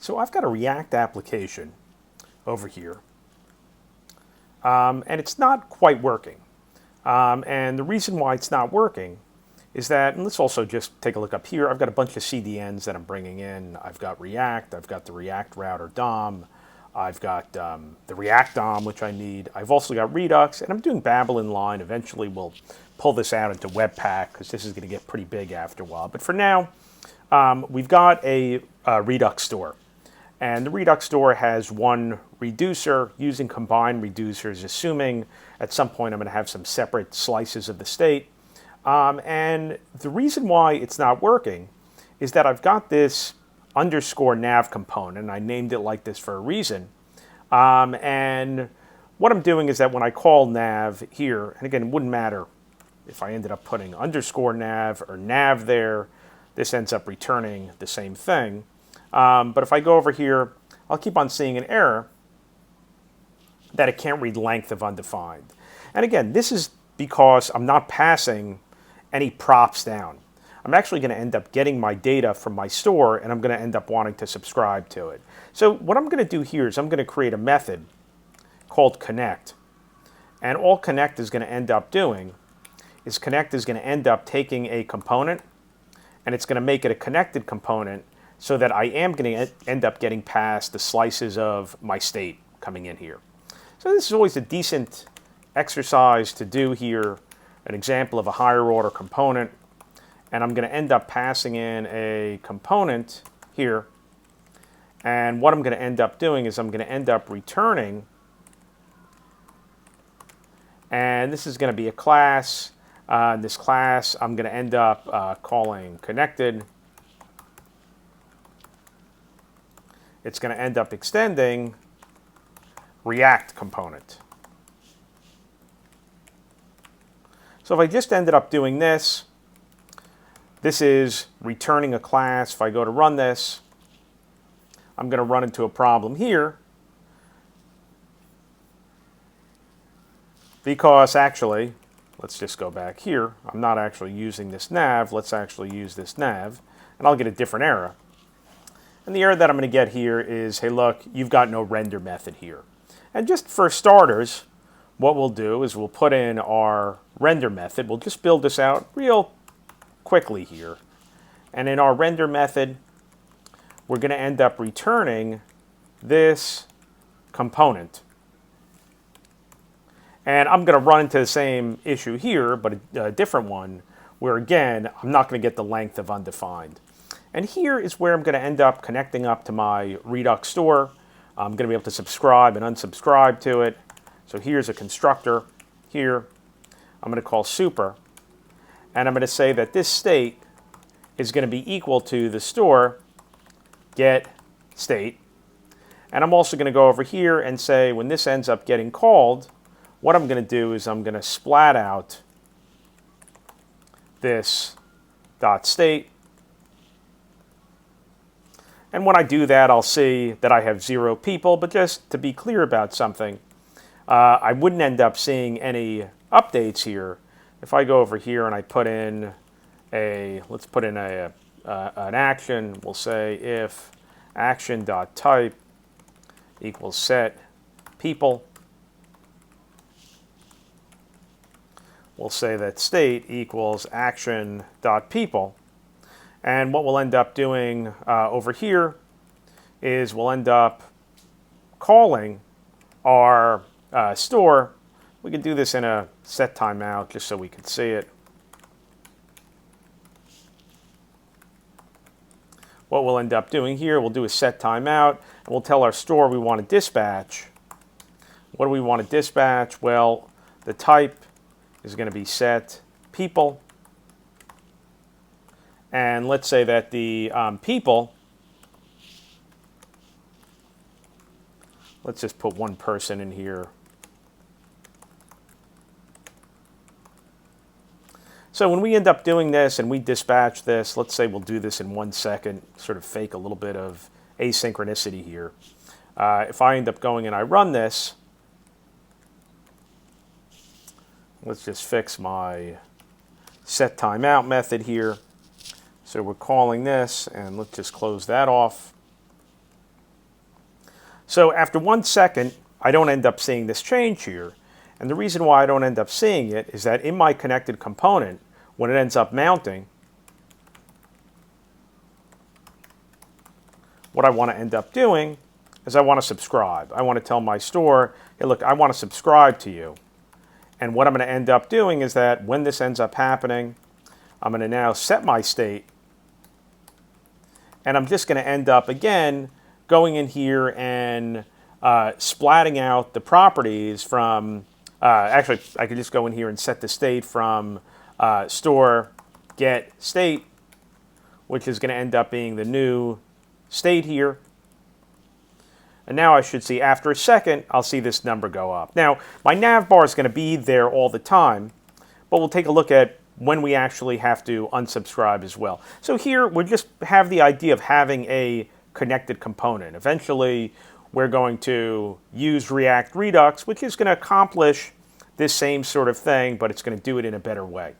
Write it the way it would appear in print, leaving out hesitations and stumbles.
So I've got a React application over here, and it's not quite working. And the reason why it's not working is that, and let's also just take a look up here, I've got a bunch of CDNs that I'm bringing in. I've got React, I've got the React router DOM, I've got the React DOM, which I need. I've also got Redux, and I'm doing Babel inline. Eventually we'll pull this out into Webpack, because this is going to get pretty big after a while. But for now, we've got a Redux store. And the Redux store has one reducer using combined reducers, assuming at some point I'm going to have some separate slices of the state. And the reason why it's not working is that I've got this underscore nav component, and I named it like this for a reason. And what I'm doing is that when I call nav here, and again, it wouldn't matter if I ended up putting underscore nav or nav there, this ends up returning the same thing. But if I go over here, I'll keep on seeing an error that it can't read length of undefined. And again, this is because I'm not passing any props down. I'm actually going to end up getting my data from my store, and I'm going to end up wanting to subscribe to it. So what I'm going to do here is I'm going to create a method called connect. And all connect is going to end up doing is connect is going to end up taking a component, and it's going to make it a connected component, so that I am going to end up getting past the slices of my state coming in here. So this is always a decent exercise to do here, an example of a higher order component. And I'm going to end up passing in a component here. And what I'm going to end up doing is I'm going to end up returning, and this is going to be a class. This class I'm going to end up calling connected. It's going to end up extending React component. So if I just ended up doing this, this is returning a class. If I go to run this, I'm going to run into a problem here, because actually, let's just go back here. I'm not actually using this nav. Let's actually use this nav, and I'll get a different error. And the error that I'm going to get here is, hey, look, you've got no render method here. And just for starters, what we'll do is we'll put in our render method. We'll just build this out real quickly here. And in our render method, we're going to end up returning this component. And I'm going to run into the same issue here, but a different one, where again, I'm not going to get the length of undefined. And here is where I'm going to end up connecting up to my Redux store. I'm going to be able to subscribe and unsubscribe to it. So here's a constructor here. I'm going to call super. And I'm going to say that this state is going to be equal to the store get state. And I'm also going to go over here and say when this ends up getting called, what I'm going to do is I'm going to splat out this dot state. And when I do that, I'll see that I have 0 people. But just to be clear about something, I wouldn't end up seeing any updates here. If I go over here and I put in let's put in an action. We'll say if action.type equals set people. We'll say that state equals action.people. And what we'll end up doing over here is we'll end up calling our store. We can do this in a set timeout just so we can see it. What we'll end up doing here, we'll do a set timeout, and we'll tell our store we want to dispatch. What do we want to dispatch? Well, the type is going to be set people. And let's say that the people, let's just put one person in here. So when we end up doing this and we dispatch this, let's say we'll do this in 1 second, sort of fake a little bit of asynchronicity here. If I end up going and I run this, let's just fix my set timeout method here. So we're calling this, and let's just close that off. So after 1 second, I don't end up seeing this change here. And the reason why I don't end up seeing it is that in my connected component, when it ends up mounting, what I want to end up doing is I want to subscribe. I want to tell my store, hey, look, I want to subscribe to you. And what I'm going to end up doing is that when this ends up happening, I'm going to now set my state. And I'm just going to end up, again, going in here and splatting out the properties from, actually, I could just go in here and set the state from store get state, which is going to end up being the new state here. And now I should see after a second, I'll see this number go up. Now, my nav bar is going to be there all the time, but we'll take a look at when we actually have to unsubscribe as well. So here, we just have the idea of having a connected component. Eventually, we're going to use React Redux, which is going to accomplish this same sort of thing, but it's going to do it in a better way.